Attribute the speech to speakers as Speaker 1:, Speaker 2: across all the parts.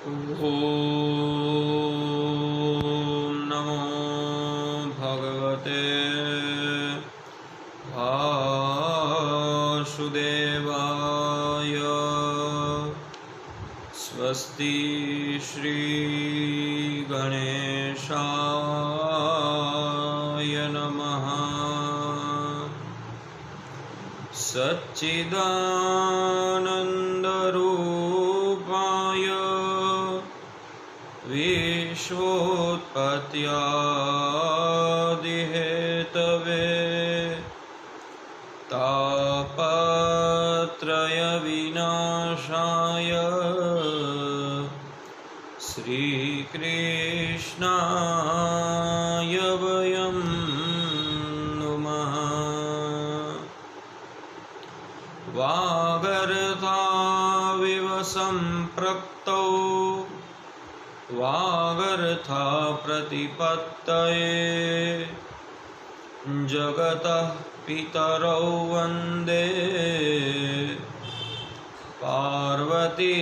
Speaker 1: ॐ नमो भगवते वासुदेवाय। स्वस्ति श्री गणेशाय नमः। सच्चिदानन्दरूपाय विश्वोत्पत्त्यादिहेतवे तापत्रयविनाशाय श्रीकृष्णाय वयं नुमः। वागर्धाविव सम्पृक्तौ वागर्था प्रतिपत्तये जगतः पितरौ वन्दे पार्वती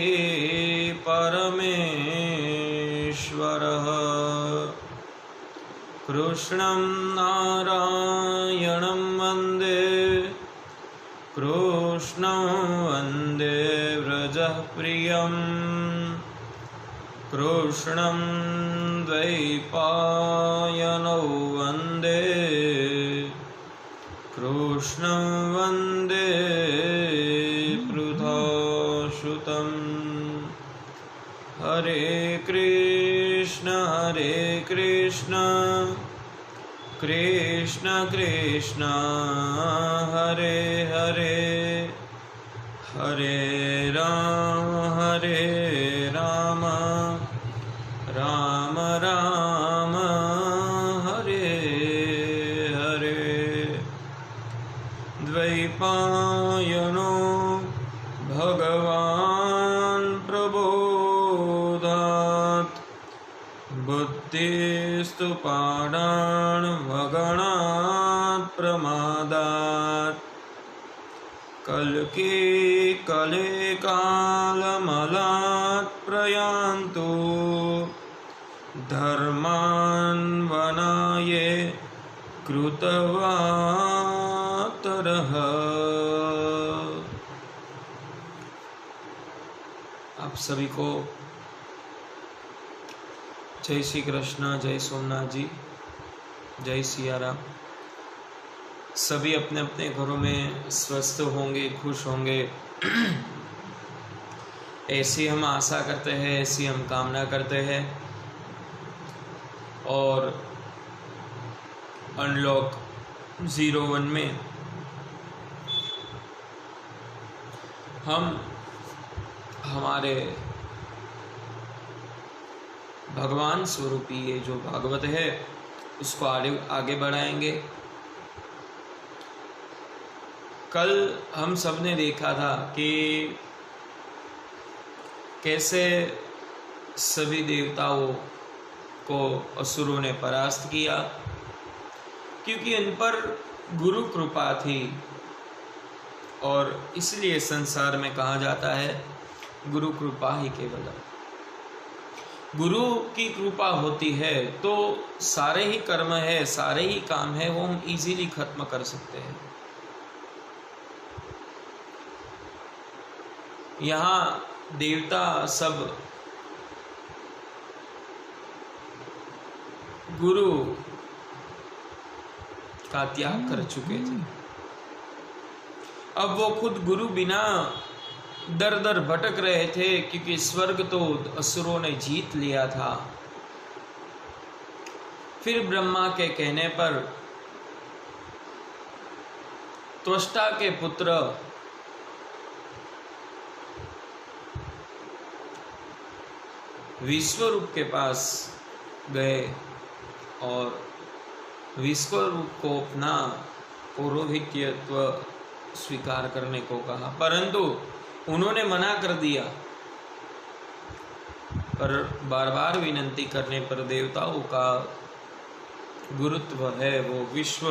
Speaker 1: परमेश्वरः। कृष्णं नारायणं वन्दे कृष्णं वन्दे व्रजप्रियं कृष्णं द्वैपायनौ वन्दे कृष्णं वन्दे पृथुसुतं। हरे कृष्ण कृष्ण कृष्ण हरे हरे, हरे राम राम राम हरे हरे। द्वैपायनो भगवान् प्रबोधात् बुद्धिस्तु पाडान्वगणात् प्रमादात्। कल्कि कले कालमलात् प्रयान्तु धर्मान् वनाये कृतवातरः। आप सभी को जय श्री कृष्ण, जय सोमनाथ जी, जय सिया राम। सभी अपने अपने घरों में स्वस्थ होंगे, खुश होंगे, ऐसी हम आशा करते हैं, ऐसी हम कामना करते हैं। और अनलॉक 01 में हम हमारे भगवान स्वरूपी ये जो भागवत है उसको आगे बढ़ाएंगे। कल हम सब ने देखा था कि कैसे सभी देवताओं को असुरों ने परास्त किया, क्योंकि इन पर गुरु कृपा थी। और इसलिए संसार में कहा जाता है गुरु कृपा ही केवलम। गुरु की कृपा होती है तो सारे ही कर्म है, सारे ही काम है, वो हम इजीली खत्म कर सकते हैं। यहाँ देवता सब गुरु का त्याग कर चुके थे। अब वो खुद गुरु बिना दर दर भटक रहे थे, क्योंकि स्वर्ग तो असुरों ने जीत लिया था। फिर ब्रह्मा के कहने पर त्वष्टा के पुत्र विश्वरूप के पास गए और विश्वरूप को अपना पौरोहित्यत्व स्वीकार करने को कहा, परंतु उन्होंने मना कर दिया। पर बार बार विनंती करने पर देवताओं का गुरुत्व है वो विश्व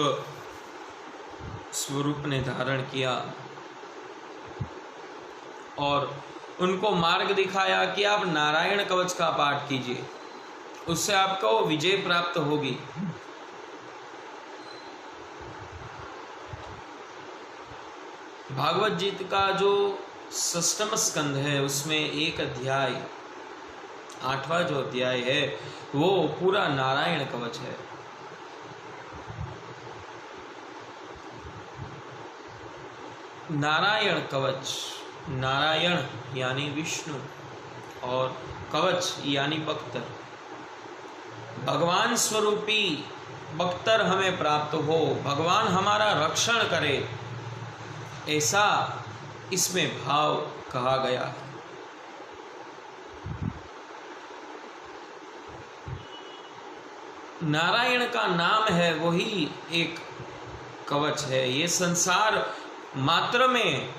Speaker 1: स्वरूप ने धारण किया और उनको मार्ग दिखाया कि आप नारायण कवच का पाठ कीजिए, उससे आपको विजय प्राप्त होगी। भागवत गीता का जो 6वां स्कंध है उसमें एक अध्याय, 8वां जो अध्याय है वो पूरा नारायण कवच है। नारायण कवच, नारायण यानी विष्णु और कवच यानी बख्तर, भगवान स्वरूपी बख्तर हमें प्राप्त हो, भगवान हमारा रक्षण करे, ऐसा इसमें भाव कहा गया है। नारायण का नाम है वही एक कवच है। ये संसार मात्र में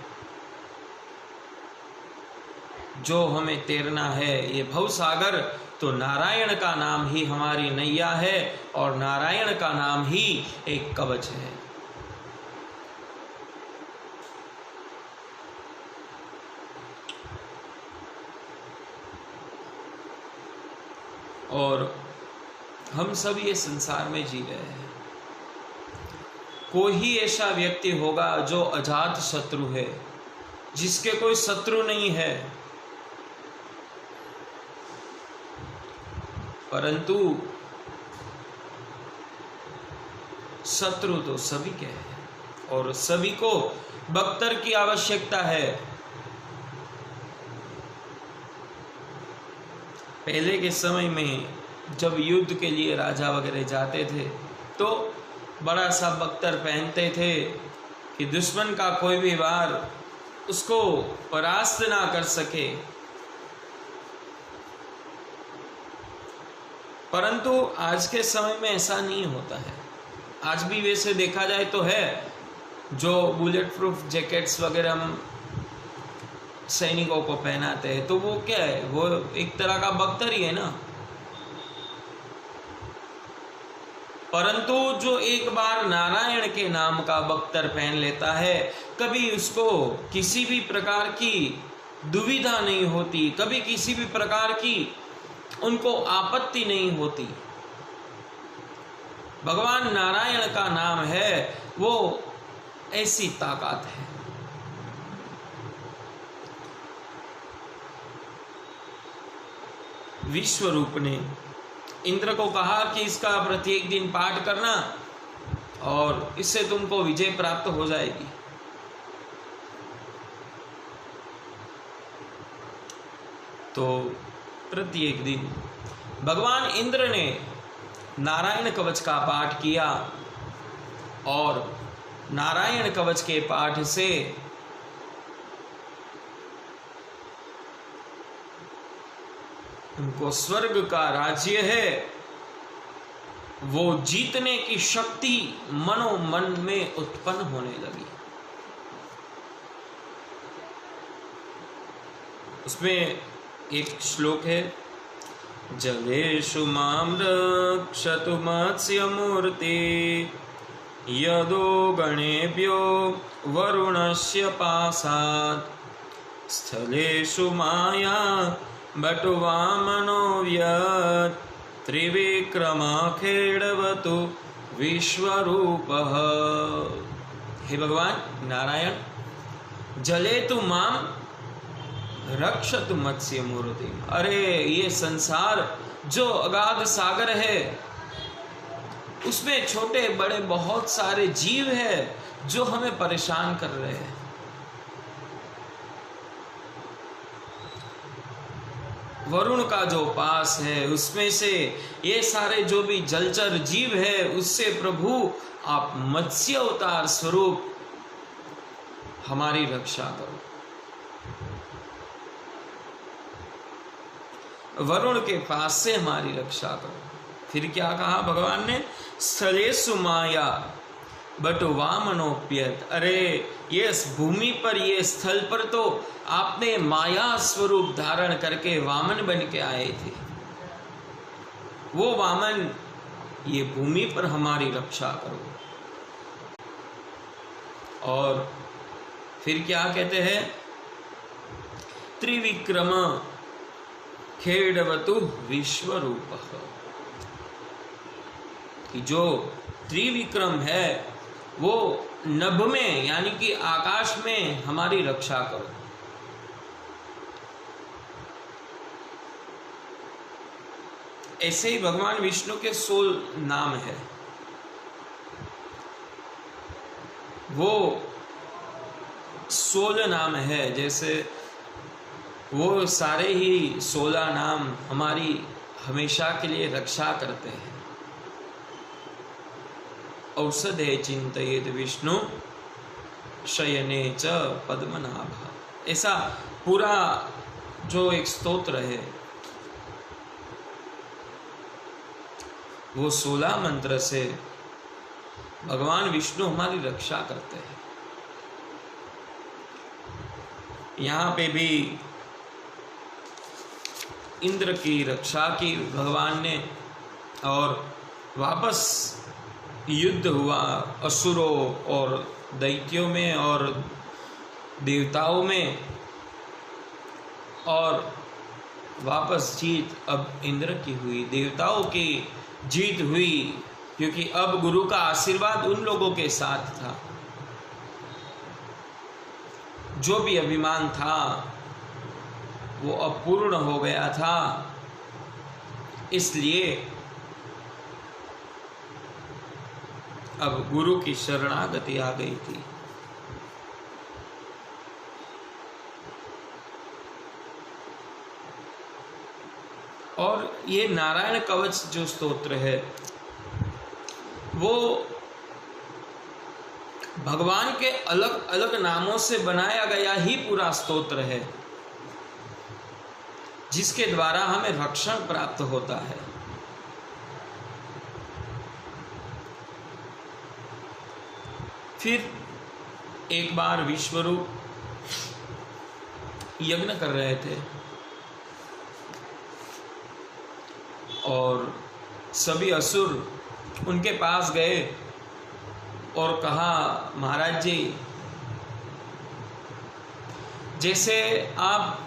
Speaker 1: जो हमें तैरना है, ये भव सागर, तो नारायण का नाम ही हमारी नैया है और नारायण का नाम ही एक कवच है। और हम सब ये संसार में जी रहे हैं। कोई ही ऐसा व्यक्ति होगा जो अजात शत्रु है, जिसके कोई शत्रु नहीं है, परंतु शत्रु तो सभी के हैं और सभी को बख्तर की आवश्यकता है। पहले के समय में जब युद्ध के लिए राजा वगैरह जाते थे तो बड़ा सा बख्तर पहनते थे कि दुश्मन का कोई भी वार उसको परास्त ना कर सके। परंतु आज के समय में ऐसा नहीं होता है। आज भी वैसे देखा जाए तो है, जो बुलेट प्रूफ जैकेट्स वगैरह हम सैनिकों को पहनाते हैं तो वो क्या है, वो एक तरह का बख्तर ही है ना। परंतु जो एक बार नारायण के नाम का बख्तर पहन लेता है, कभी उसको किसी भी प्रकार की दुविधा नहीं होती, कभी किसी भी प्रकार की उनको आपत्ति नहीं होती। भगवान नारायण का नाम है वो ऐसी ताकत है। विश्व रूप ने इंद्र को कहा कि इसका प्रत्येक दिन पाठ करना और इससे तुमको विजय प्राप्त हो जाएगी। तो प्रत्येक दिन भगवान इंद्र ने नारायण कवच का पाठ किया और नारायण कवच के पाठ से उनको स्वर्ग का राज्य है वो जीतने की शक्ति मनोमन में उत्पन्न होने लगी। उसमें एक श्लोक है, जलेषु मां रक्षतु मत्स्यमूर्ति यदो गणेभ्यो वरुणस्य पासात् स्थलेषु माया बटुवामनो व्यत् त्रिविक्रमाखेडवतु विश्वरूपः। हे भगवान नारायण, जले तु मां रक्षतु मत्स्य मूर्ति। अरे ये संसार जो अगाध सागर है उसमें छोटे बड़े बहुत सारे जीव है जो हमें परेशान कर रहे हैं। वरुण का जो पास है उसमें से ये सारे जो भी जलचर जीव है उससे प्रभु आप मत्स्य अवतार स्वरूप हमारी रक्षा करो। वरुण के पास से हमारी रक्षा करो। फिर क्या कहा भगवान ने, स्थलेषु माया बटु वामनोप्यत। अरे ये भूमि पर, ये स्थल पर तो आपने माया स्वरूप धारण करके वामन बन के आए थे। वो वामन ये भूमि पर हमारी रक्षा करो। और फिर क्या कहते हैं, त्रिविक्रम खेडवतु विश्वरूप, कि जो त्रिविक्रम है वो नभ में यानी कि आकाश में हमारी रक्षा करो। ऐसे ही भगवान विष्णु के 16 नाम है। वो 16 नाम है, जैसे वो सारे ही 16 नाम हमारी हमेशा के लिए रक्षा करते हैं। औषधे चिंतयेत विष्णु शयने च पद्मनाभ, ऐसा पूरा जो एक स्तोत्र है वो 16 मंत्र से भगवान विष्णु हमारी रक्षा करते हैं। यहाँ पे भी इंद्र की रक्षा की भगवान ने, और वापस युद्ध हुआ असुरों और दैत्यों में और देवताओं में, और वापस जीत अब इंद्र की हुई, देवताओं की जीत हुई, क्योंकि अब गुरु का आशीर्वाद उन लोगों के साथ था। जो भी अभिमान था वो अपूर्ण हो गया था, इसलिए अब गुरु की शरणागति आ गई थी। और ये नारायण कवच जो स्तोत्र है वो भगवान के अलग अलग नामों से बनाया गया ही पूरा स्तोत्र है, जिसके द्वारा हमें रक्षण प्राप्त होता है। फिर एक बार विश्वरूप यज्ञ कर रहे थे और सभी असुर उनके पास गए और कहा, महाराज जी, जैसे आप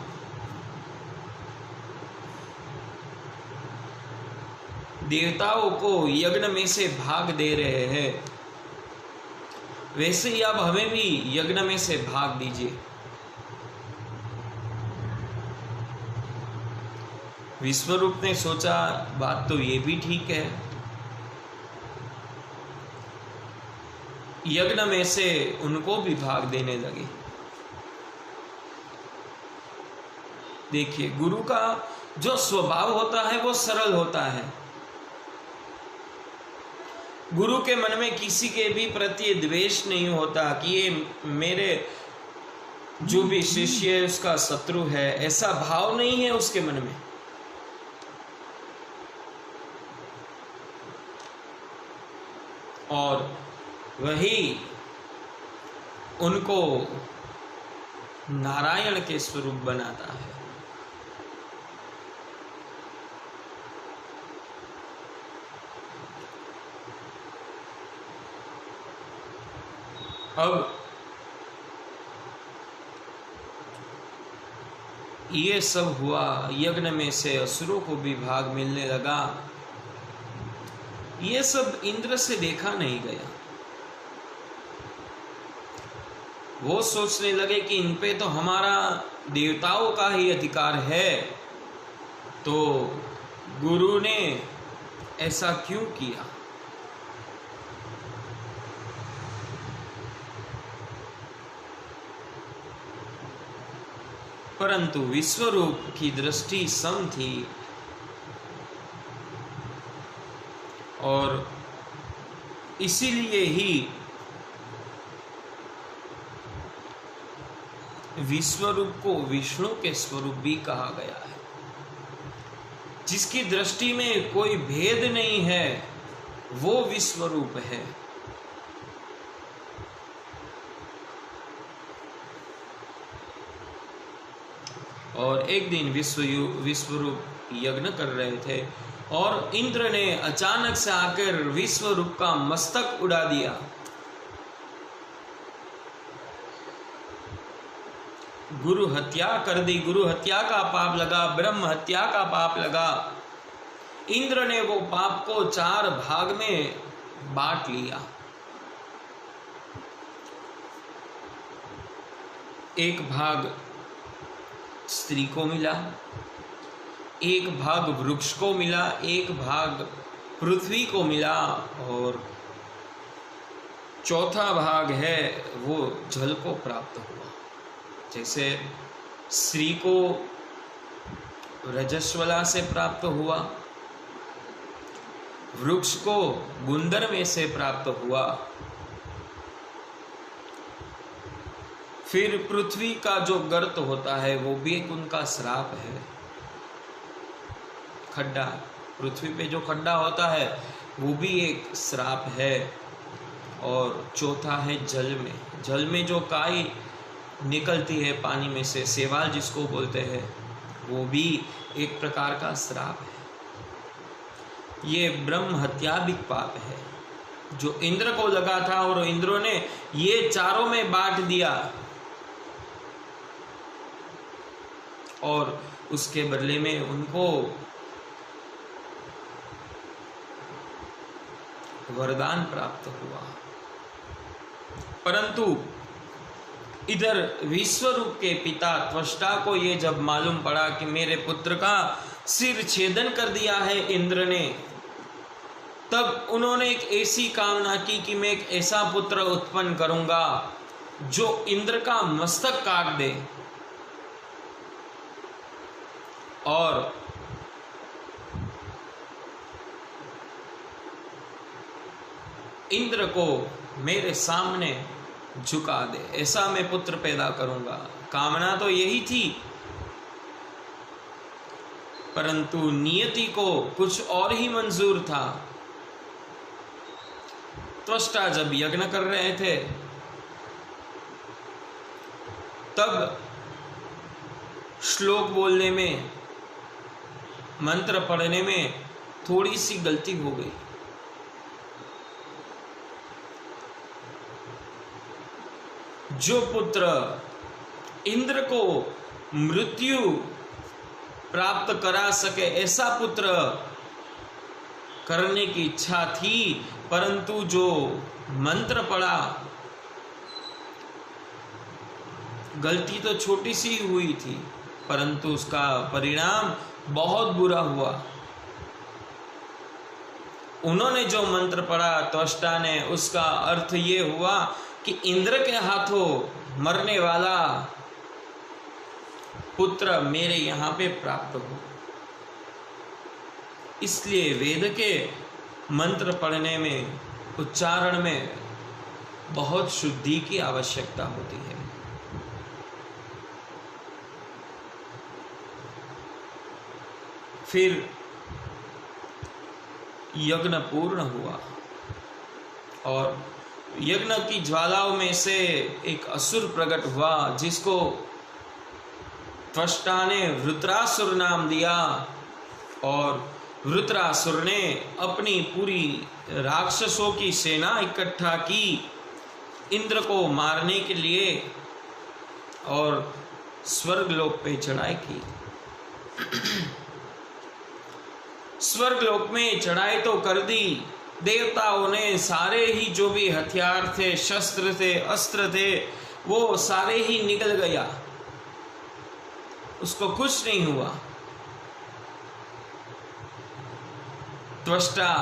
Speaker 1: देवताओं को यज्ञ में से भाग दे रहे हैं, वैसे ही आप हमें भी यज्ञ में से भाग दीजिए। विश्वरूप ने सोचा, बात तो ये भी ठीक है, यज्ञ में से उनको भी भाग देने लगे। देखिए, गुरु का जो स्वभाव होता है वो सरल होता है। गुरु के मन में किसी के भी प्रति द्वेष नहीं होता कि ये मेरे जो भी शिष्य है उसका शत्रु है, ऐसा भाव नहीं है उसके मन में। और वही उनको नारायण के स्वरूप बनाता है। अब ये सब हुआ, यज्ञ में से असुरों को भी भाग मिलने लगा। ये सब इंद्र से देखा नहीं गया। वो सोचने लगे कि इन पे तो हमारा देवताओं का ही अधिकार है, तो गुरु ने ऐसा क्यों किया। परंतु विश्वरूप की दृष्टि सम थी और इसीलिए ही विश्वरूप को विष्णु के स्वरूप भी कहा गया है। जिसकी दृष्टि में कोई भेद नहीं है वो विश्वरूप है। और एक दिन विश्वरूप यज्ञ कर रहे थे और इंद्र ने अचानक से आकर विश्वरूप का मस्तक उड़ा दिया। गुरु हत्या कर दी, गुरु हत्या का पाप लगा, ब्रह्म हत्या का पाप लगा। इंद्र ने वो पाप को 4 भाग में बांट लिया। एक भाग स्त्री को मिला, एक भाग वृक्ष को मिला, एक भाग पृथ्वी को मिला, और चौथा भाग है वो जल को प्राप्त हुआ। जैसे स्त्री को रजस्वला से प्राप्त हुआ, वृक्ष को गुंदर में से प्राप्त हुआ, फिर पृथ्वी का जो गर्त होता है वो भी एक उनका श्राप है। खड्डा, पृथ्वी पे जो खड्डा होता है वो भी एक श्राप है। और चौथा है जल में, जल में जो काई निकलती है पानी में से, सेवाल जिसको बोलते हैं, वो भी एक प्रकार का श्राप है। ये ब्रह्म हत्यादिक पाप है जो इंद्र को लगा था, और इंद्रों ने ये चारों में बांट दिया, और उसके बदले में उनको वरदान प्राप्त हुआ। परंतु इधर विश्वरूप के पिता त्वष्टा को ये जब मालूम पड़ा कि मेरे पुत्र का सिर छेदन कर दिया है इंद्र ने, तब उन्होंने एक ऐसी कामना की कि मैं एक ऐसा पुत्र उत्पन्न करूंगा जो इंद्र का मस्तक काट दे और इंद्र को मेरे सामने झुका दे, ऐसा मैं पुत्र पैदा करूंगा। कामना तो यही थी, परंतु नियति को कुछ और ही मंजूर था। त्वष्टा जब यज्ञ कर रहे थे तब श्लोक बोलने में, मंत्र पढ़ने में थोड़ी सी गलती हो गई। जो पुत्र इंद्र को मृत्यु प्राप्त करा सके ऐसा पुत्र करने की इच्छा थी, परंतु जो मंत्र पढ़ा, गलती तो छोटी सी हुई थी परंतु उसका परिणाम बहुत बुरा हुआ। उन्होंने जो मंत्र पढ़ा त्वष्टा ने, उसका अर्थ ये हुआ कि इंद्र के हाथों मरने वाला पुत्र मेरे यहाँ पे प्राप्त हो। इसलिए वेद के मंत्र पढ़ने में, उच्चारण में बहुत शुद्धि की आवश्यकता होती है। फिर यज्ञ पूर्ण हुआ और यज्ञ की ज्वालाओं में से एक असुर प्रकट हुआ जिसको त्वष्टा ने वृत्रासुर नाम दिया। और वृत्रासुर ने अपनी पूरी राक्षसों की सेना इकट्ठा की इंद्र को मारने के लिए और स्वर्गलोक पे चढ़ाई की। स्वर्गलोक में चढ़ाई तो कर दी, देवताओं ने सारे ही जो भी हथियार थे, शस्त्र थे, अस्त्र थे, वो सारे ही निकल गया, उसको कुछ नहीं हुआ। त्वष्टा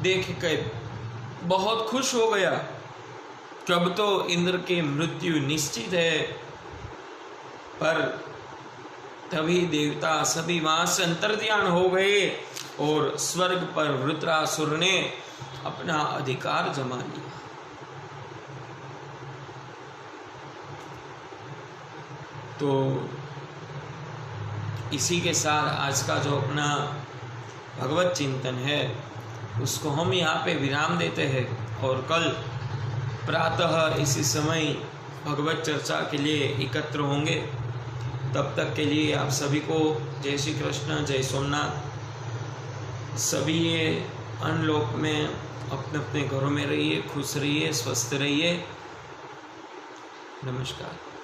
Speaker 1: देख कर बहुत खुश हो गया, कब तो इंद्र की मृत्यु निश्चित है। पर तभी देवता सभी वहां से अंतर्ध्यान हो गए और स्वर्ग पर वृत्रासुर ने अपना अधिकार जमा लिया। तो इसी के साथ आज का जो अपना भगवत चिंतन है उसको हम यहाँ पे विराम देते हैं और कल प्रातः इसी समय भगवत चर्चा के लिए एकत्र होंगे। तब तक के लिए आप सभी को जय श्री कृष्ण, जय सोमनाथ। सभी ये अनलोक में अपने अपने घरों में रहिए, खुश रहिए, स्वस्थ रहिए। नमस्कार।